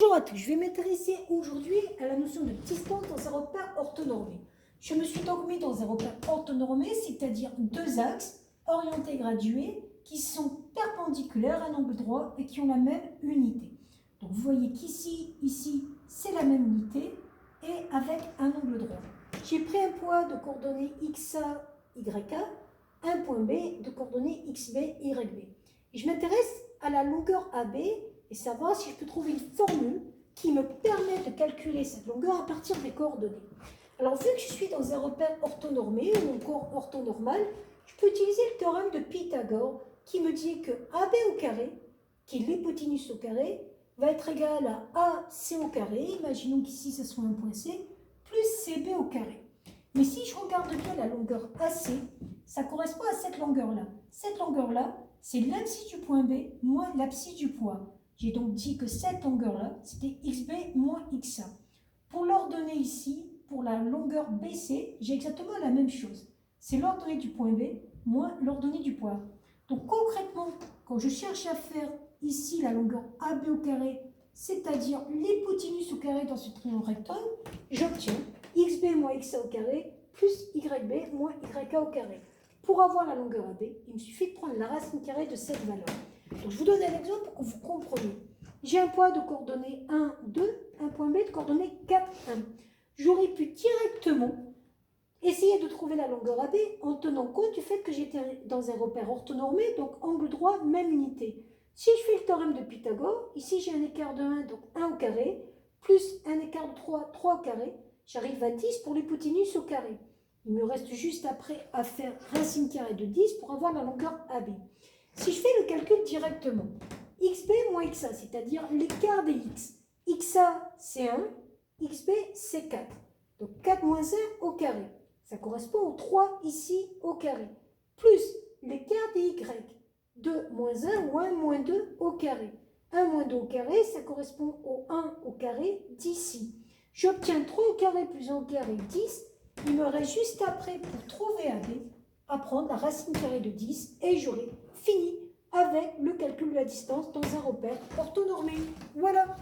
Bonjour à tous, je vais m'intéresser aujourd'hui à la notion de distance dans un repère orthonormé. Je me suis donc mis dans un repère orthonormé, c'est-à-dire deux axes orientés gradués qui sont perpendiculaires à un angle droit et qui ont la même unité. Donc vous voyez qu'ici, ici, c'est la même unité et avec un angle droit. J'ai pris un point de coordonnées XA, YA, un point B de coordonnées XB, YB. Et je m'intéresse à la longueur AB et savoir si je peux trouver une formule qui me permet de calculer cette longueur à partir des coordonnées. Alors, vu que je suis dans un repère orthonormé ou encore orthonormal, je peux utiliser le théorème de Pythagore qui me dit que AB au carré, qui est l'hypoténuse au carré, va être égal à AC au carré, imaginons qu'ici ce soit un point C, plus CB au carré. Mais si je regarde bien la longueur AC, ça correspond à cette longueur-là. Cette longueur-là, c'est l'abscisse du point B moins l'abscisse du point A. J'ai donc dit que cette longueur-là, c'était XB moins XA. Pour l'ordonnée ici, pour la longueur BC, j'ai exactement la même chose. C'est l'ordonnée du point B moins l'ordonnée du point A. Donc concrètement, quand je cherche à faire ici la longueur AB au carré, c'est-à-dire l'hypoténuse au carré dans ce triangle rectangle, j'obtiens XB moins XA au carré plus YB moins YA au carré. Pour avoir la longueur AB, il me suffit de prendre la racine carrée de cette valeur. Donc, je vous donne un exemple pour que vous compreniez. J'ai un point de coordonnées 1, 2, un point B de coordonnées 4, 1. J'aurais pu directement essayer de trouver la longueur AB en tenant compte du fait que j'étais dans un repère orthonormé, donc angle droit, même unité. Si je fais le théorème de Pythagore, ici j'ai un écart de 1, donc 1 au carré, plus un écart de 3, 3 au carré, j'arrive à 10 pour l'hypoténuse au carré. Il me reste juste après à faire racine carrée de 10 pour avoir la longueur AB. Si je fais le calcul directement, XB moins XA, c'est-à-dire l'écart des X. XA, c'est 1, XB, c'est 4. Donc 4 moins 1 au carré. Ça correspond au 3 ici au carré. Plus l'écart des Y. 2 moins 1 ou 1 moins 2 au carré. 1 moins 2 au carré, ça correspond au 1 au carré d'ici. J'obtiens 3 au carré plus 1 au carré, 10. Il me reste juste après, pour trouver AB, à prendre la racine carrée de 10 et j'aurai fini avec le calcul de la distance dans un repère orthonormé. Voilà.